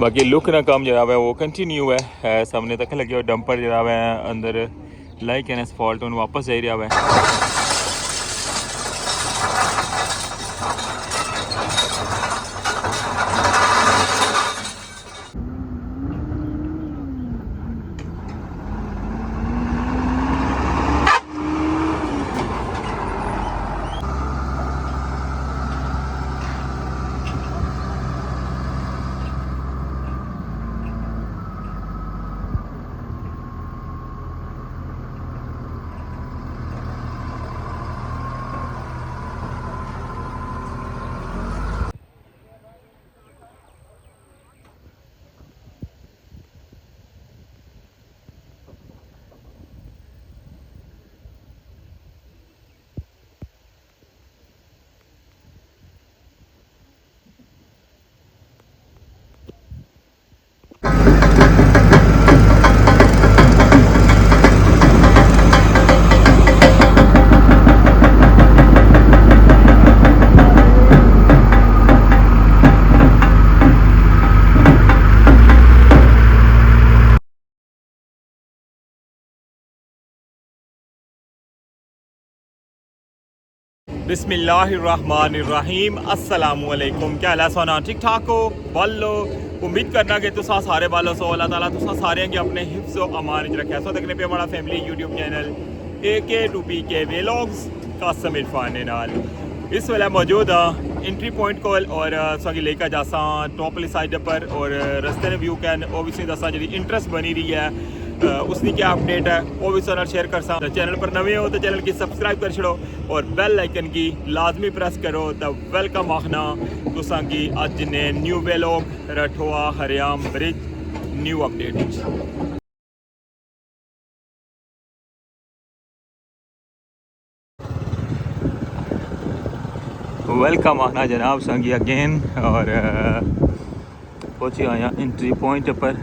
बाकी लुक ना काम जरा वो कंटिन्यू है सामने तक लगे और डंपर जरा अंदर लाइक एन एसफॉल्ट वापस जा रहा है। बिस्मिल्लाहिर्रहमानिर्रहीम अस्सलामुअलैकुम। क्या हाल है सोना, ठीक ठाक हो बालो? उम्मीद करना कि तुसा सारे बालो सो अल्लाह ताला तुसा सारे के अपने हिफ्ज़ व अमान च रखे। सो देखने पे हमारा family YouTube channel AK2PK vlogs Qasim Irfan नाल इस वेले मौजूद हाँ एंट्री पॉइंट को और सगी लेकर जासा टॉप वाली साइड पर और रस्ते ने व्यू कैन ओबियसली दसा जी इंटरेस्ट बनी रही है उसकी क्या अपडेट है वो भी सारे शेयर कर सकते। चैनल पर नवे हो तो चैनल की सब्सक्राइब कर छड़ो और बेल आइकन की लाजमी प्रेस करो तो वेलकम आखना तुसा की अज ने न्यू व्लॉग रठोआ हरियाम ब्रिज न्यू अपडेट। वेलकम आना जनाब संगी अगेन और पहुँचे आया एंट्री पॉइंट पर।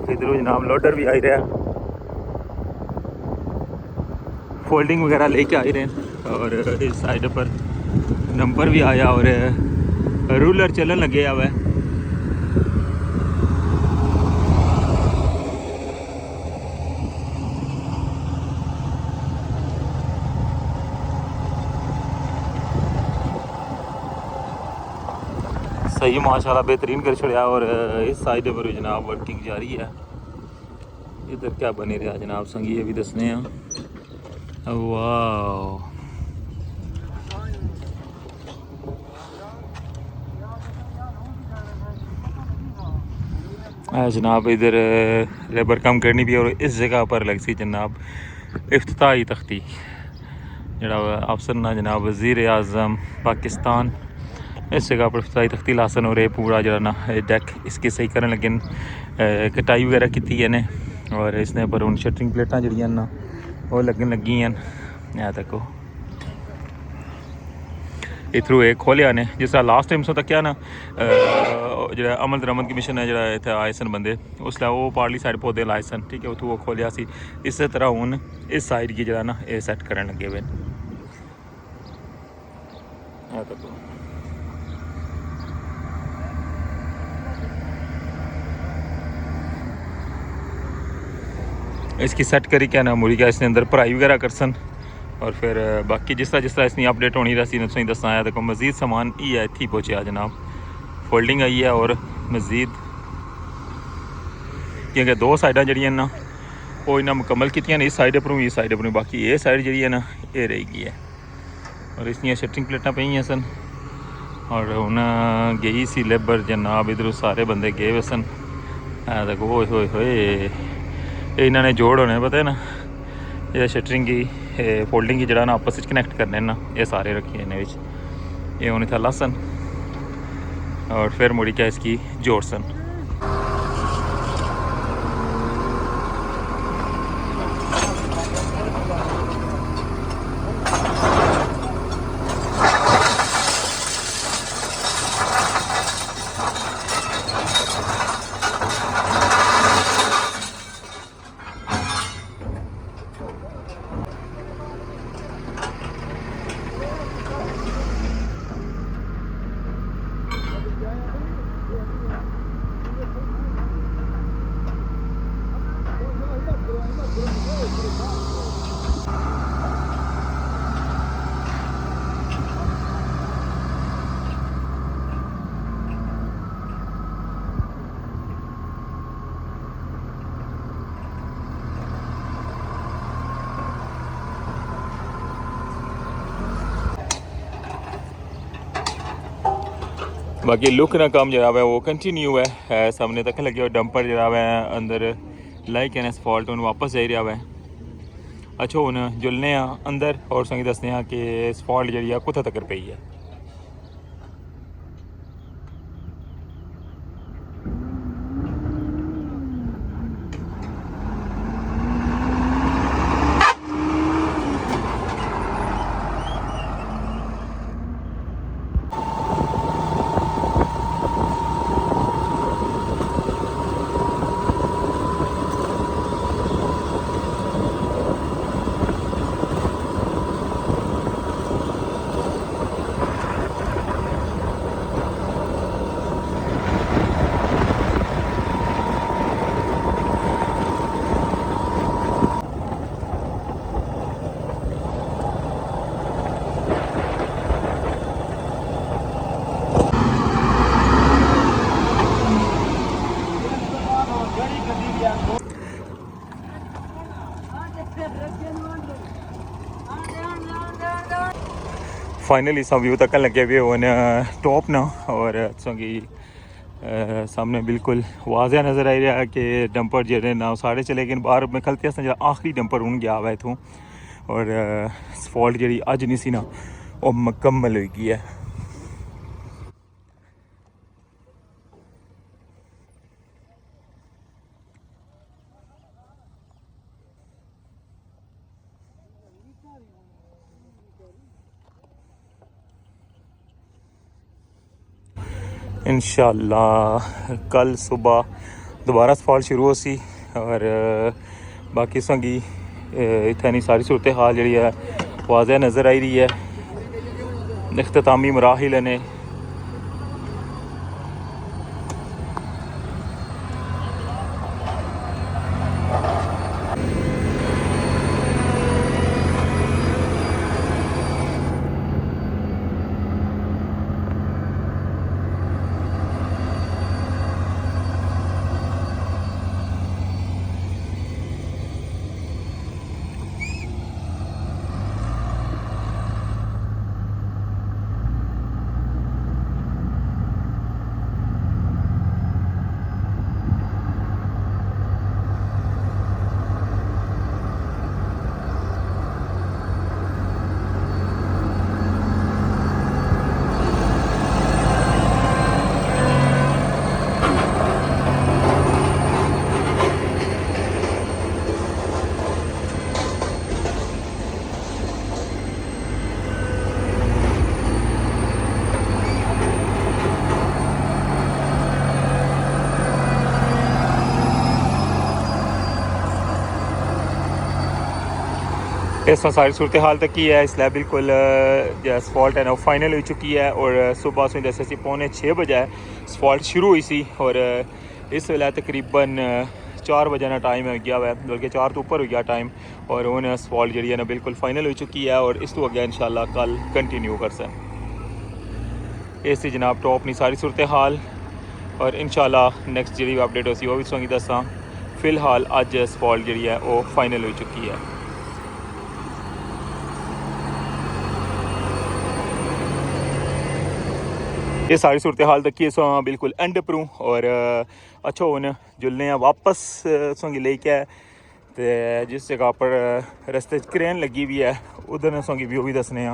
इधर जनाब लोडर भी आई रहा है, फोल्डिंग वगैरह लेके आई रहे हैं और इस साइड पर नंबर भी आया और रूलर चलन लगे हुआ है। सही माशाल्लाह बेहतरीन कर छोड़ा और इस साइड पर जनाब वर्किंग जारी है। इधर क्या बने रहा जनाब संगी ये भी दसने हैं। वाह जनाब इधर लेबर कम करनी भी और इस जगह पर लग सी जनाब इफ्तिताही तख्ती जरा अफसर ना जनाब वज़ीर आज़म पाकिस्तान इस जगह पर इफ्तिताही तख्ती लासन और ये पूरा जरा ना डेक इसकी सही करने लगे कटाई वगैरह की है ने और इसने पर उन शटरिंग प्लेटा जड़ियाँ ना वो लगन लगी हैं देखो इथरू एक खोलिया ने जिस तरह लास्ट टाइम सो तक क्या ना जो अमल दरामद की मिशन है जो इतने आए सन बंदे उसलै वो पारली साइड पौधे लाए सन ठीक है उतू वो खोलिया सी। इस तरह हूँ इस साइड की जरा ना ये सैट करने लगे हुए देखो। इसकी सेट करी क्या ना मुड़ी क्या इसने अंदर पढ़ाई वगैरह कर सन और फिर बाकी जिस तरह इसकी अपडेट होनी रही तुम दसा आया देखो मज़ीद समान ही है इतनी पहुँचा जनाब फोल्डिंग आई है और मज़ीद क्योंकि दो साइडा जड़ियाँ ना वो इन्हें मुकम्मल की इस साइड पर इस साइड पर बाकी ये साइड जी है ना ये रहेगी है और इसलिए शटरिंग प्लेटा पे सन और हूँ गई सी लेबर जनाब इधरों सारे बंदे गए हुए सन देखो होए होए इन्होंने जोड़ होने पता है ना ये शटरिंग की फोल्डिंग की जरा ना आपस में कनैक्ट करने ना ये सारे रखे इन्हें ये हूँ इतना लासन और फिर मुड़ी क्या इसकी जोड़ सन। बाकी लुक ना कम जरा वो कंटिन्यू है सामने तक लगे हुए डंपर जरा अंदर लाइक एन एसफॉल्ट हूँ वापस जा रहा है। अच्छा हूँ जुलने अंदर और संगी दसने कि एसफॉल्ट जी कुत्थे तक पई है। फाइनली सब व्यू तक लगे हुए होने टॉप ना और की सामने बिल्कुल वाज़ह नज़र आ रहा है कि डंपर जो ना साढ़े चले लेकिन बाहर में खलते जो आखिरी डंपर हूँ गया हुआ इतों और सफॉल्ट जी अज नहीं सी ना वो मुकम्मल हो गई है। इंशाअल्लाह कल सुबह दोबारा सफॉल्ट शुरू हो सी और बाकी संगी इतनी सारी सूरत हाल जी है वाज़ह नज़र आई रही है। इख्तितामी मराहिल ने इस सारी सूरत हाल तक की है इसलिए बिल्कुल सफॉल्ट है ना फाइनल हो चुकी है और सुबह से जैसे 6:45 बजे सफॉल्ट शुरू हुई सी और इस वेले तकरीबन 4 बजे ना टाइम है गया हुआ है बल्कि 4 तो ऊपर हो गया टाइम और उन्हें सफॉल्ट जी है ना बिल्कुल फाइनल हो चुकी है और इस तो अगे इंशाल्लाह कल कंटिन्यू कर सकें। इस जनाब टॉप नहीं सारी सूरत हाल और इंशाल्लाह नेक्स्ट जी अपडेट होसी वो भी तुसेंगी दस्सां। फिलहाल अज सफॉल्ट जी है वो फाइनल हो चुकी है। ये सारी सूरत हाल तक बिल्कुल एंड पर हूँ और अच्छा हूँ जुलने वापस सोंगी लेके तो जिस जगह पर रस्ते क्रेन लगी हुई है उधर सोंगी व्यू भी दसने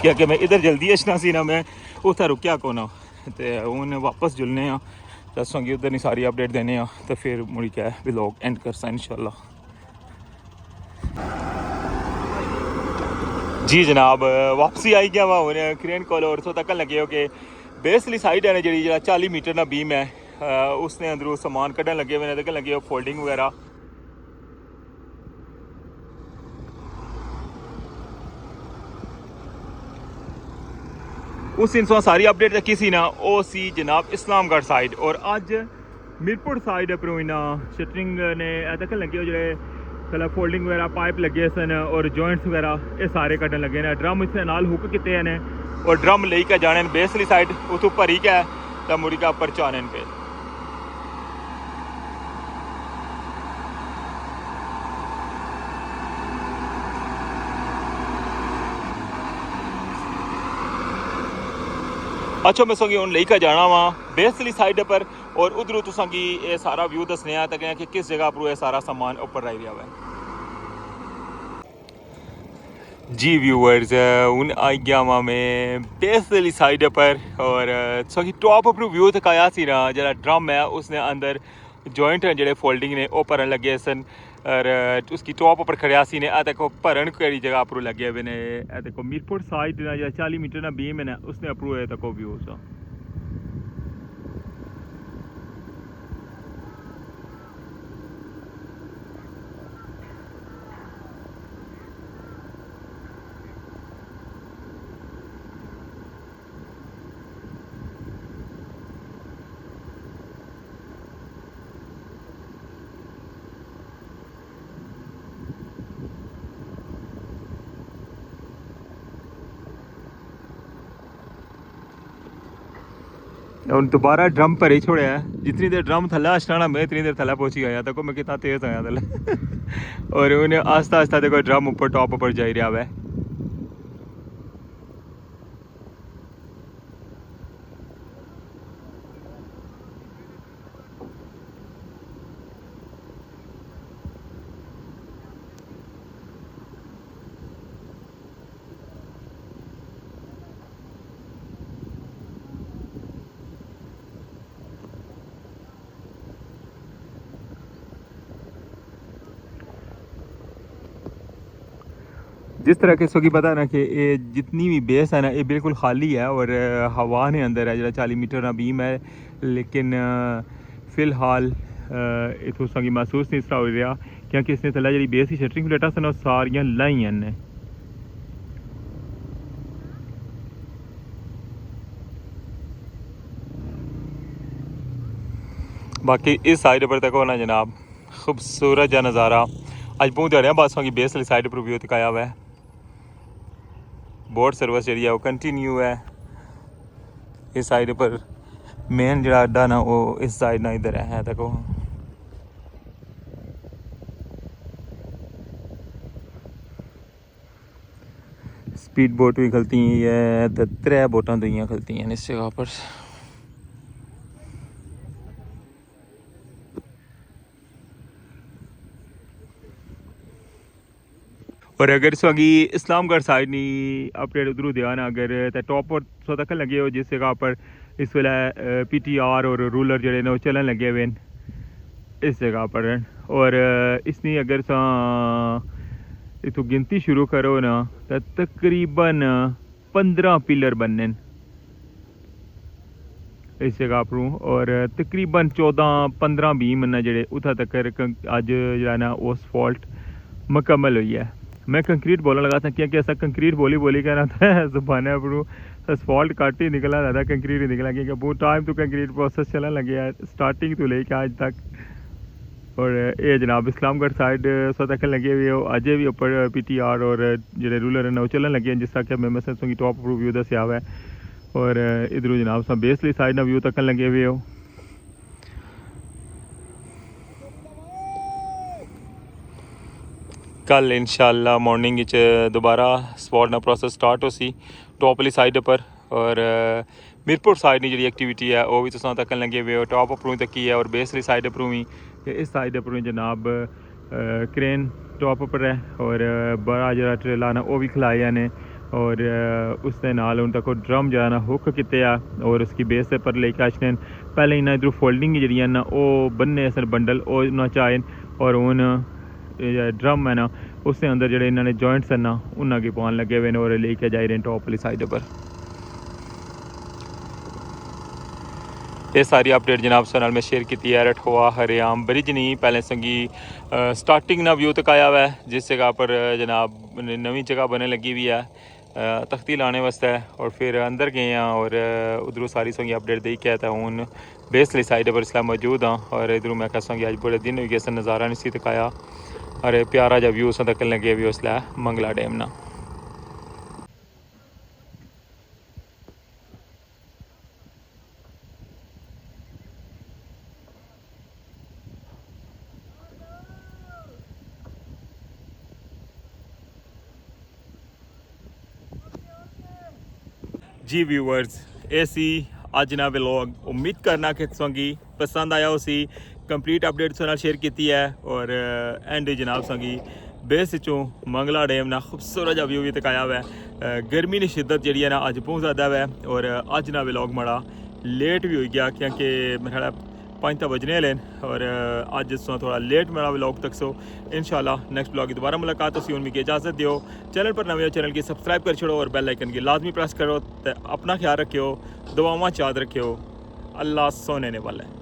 क्योंकि मैं इधर जल्दी अचना सी ना मैं उत्थे रुकिया को ना तो हूँ वापस जुलने दसोंगी उधर नहीं सारी अपडेट देने तो फिर मुड़ी क्या व्लॉग एंड करसा इंशाल्लाह। जी जनाब वापसी आई गया वहाँ उन्हें क्रेन कॉल और सो तक लगे हो कि बेसली साइड है जी 40 मीटर ना बीम है उसने अंदरों सामान कढ़न लगे हुए तक लगे हो फोल्डिंग वगैरह। उस दिन सारी अपडेट रखी सी ना वो सी जनाब इस्लामगढ़ साइड और अज मीरपुर साइड पर शटरिंग ने तक लगे हो जो कल फोल्डिंग वगैरह पाइप लगे सन और जॉइंट्स वगैरह ये सारे कटन लगे ने ड्रम इस नाल हुक किते हैं और ड्रम लेके जाने बेसली साइड उतों भरी गया तो मुड़ी का पर चाने पे। अच्छा मैं संगी हूँ लेकर जाना वा बेसली साइड पर और उधरों तुसा की ये सारा व्यू दसने तक कि किस जगह पर यह सारा सामान ऊपर रही रहा है। जी व्यूअर्स हूँ आई गया वहाँ मैं बेसली साइड पर और संगी टॉप पर व्यू दिखाया सी ना जरा ड्रम है उसने अंदर जॉइंट हैं जो फोल्डिंग ने वो भरन लगे सन और उसकी टॉप पर खड़िया सी ने देखो भरन कई जगह पर लगे हुए ने देखो मीरपुर साइड ना 40 मीटर ना बीम है ना उसने अप्रूव तको व्यू सा। और दोबारा ड्रम पर ही छोड़ा है जितनी देर ड्रम थला आना मैं इतनी देर थला पहुंची गया देखो मैं कितना तेज आया थले और उन्हें आस्ता आस्ता देखो ड्रम ऊपर टॉप ऊपर जा रहा है। जिस तरह के इसकी पता ना कि ये जितनी भी बेस है ना ये बिल्कुल खाली है और हवा ने अंदर है जरा 40 मीटर ना बीम है लेकिन फिलहाल इतों संगी महसूस नहीं इस तरह हो रहा क्योंकि इसने थला जी बेस की शटरिंग प्लेटा सन सारियां लाइया ने। बाकी इस साइड पर तक होना जनाब खूबसूरत जहा नज़ारा अज बहुत दिहाड़ियां बाद की बेस वाली साइड पर व्यू दिखाया हुआ है। बोट सर्विस जी है वो कंटिन्यू है इस साइड पर मेन जरा अड्डा ना वो इस साइड ना इधर है देखो। स्पीड बोट भी खलती है तो 3 बोटा दुइयां खलती हैं इस जगह पर। और अगर इस वगी इस्लामगढ़ साइड नहीं अपडेट उधरों ध्यान अगर तो टॉप पर सो तक लगे हो जिस जगह पर इस वेले PTR और रूलर जड़े ने चलन लगे हुए इस जगह पर। और इसनी अगर इतों गिनती शुरू करो ना तो तकरीबन 15 पिलर बनने इस जगह पर और तकरीबन 14-15 बीम ना जड़े उतना तक अज जरा ना उस फॉल्ट मुकम्मल हुई है। मैं कंक्रीट बोलने लगा था क्योंकि ऐसा कंक्रीट बोली बोली कहना था जुबान पर असफॉल्ट काट ही निकला ज़्यादा कंक्रीट ही निकला क्योंकि बहुत टाइम तो कंक्रीट प्रोसेस चलने लगे है स्टार्टिंग तो लेके आज तक। और ये जनाब इस्लामगढ़ साइड सो तक लगे हुए हो अजय भी ऊपर PTR और जो रूलर हैं वो चलन लगे हैं जिस तरह कि मैं की टॉप व्यू दसिया हुआ है। और इधरों जनाब सा बेसली साइड ना व्यू तक लगे हुए हो। कल इंशाल्लाह मॉर्निंग दोबारा स्पॉट ना प्रोसेस स्टार्ट हो सी टॉप वाली साइड पर और मीरपुर साइड की जी एक्टिविटी है वो भी तुम तक लगे हुए हो टॉप उपरों तक ही है और बेस वाली साइड उपरों भी इस साइड उपरों जनाब क्रेन टॉप पर है और बड़ा जरा ट्रेला ना वो भी खिलाया ने और उसके नाल हूँ तक ड्रम जरा ना हुक किते और उसकी बेस पर लेके आने पहले इन्हें इधरों फोल्डिंग जी ना वो बन्ने सन बंडल वो ना चाहे और हूँ ड्रम है ना उसके अंदर जो इन्होंने जॉइंट्स हैं ना उन्होंने पान लगे हुए और लेके जा रहे हैं टॉप वाली साइड पर। ये सारी अपडेट जनाब से मैं शेयर की है रठवा हरियाम ब्रिज नहीं पहले संगी स्टार्टिंग ना व्यू तक आया हुआ है जिस जगह पर जनाब नवी जगह बनने लगी हुई है तख्ती लाने वास्ते और फिर अंदर गए हैं और उधरों सारी संगी अपडेट दे के था हूँ बेसली साइड पर इसलिए मौजूद हाँ और इधरों मैं कह संगी अज बड़े दिन हो गए नज़ारा नहीं सी दिखाया अरे प्यारा जहा व्यू उस तक लगे भी उसलै मंगला डैम ना। जी व्यूअर्स ਇਹ ਸੀ ਅੱਜ ਨਾ ਵਲੌਗ। ਉਮੀਦ ਕਰਨਾ ਕਿ ਤੁਹਾਨੂੰ ਪਸੰਦ ਆਇਆ ਉसी ਕੰਪਲੀਟ ਅਪਡੇਟ ਤੁਹਾਡੇ ਨਾਲ ਸ਼ੇਅਰ ਕੀਤੀ ਹੈ ਔਰ ਐਂਡ ਜਨਾਬ ਸੰਗੀ बेस चों मंगला डैम ना खूबसूरत जा व्यू भी तकाया हुआ है। गर्मी की शिद्दत जी है ना अज बहुत ज़्यादा है और अज ना व्लॉग माड़ा लेट भी हो गया क्योंकि मेरा 5 बजने वाले और अज थोड़ा लेट मेरा व्लॉग तक सो इंशाल्लाह नेक्स्ट व्लॉग की दोबारा मुलाकात उसी उनकी इजाज़त दियो। चैनल पर नवे चैनल की सब्सक्राइब कर छोड़ो और बेल आइकन की लाजमी प्रेस करो। अपना ख्याल रखियो, दुआवां याद रखियो। अल्लाह सोने ने वाला है।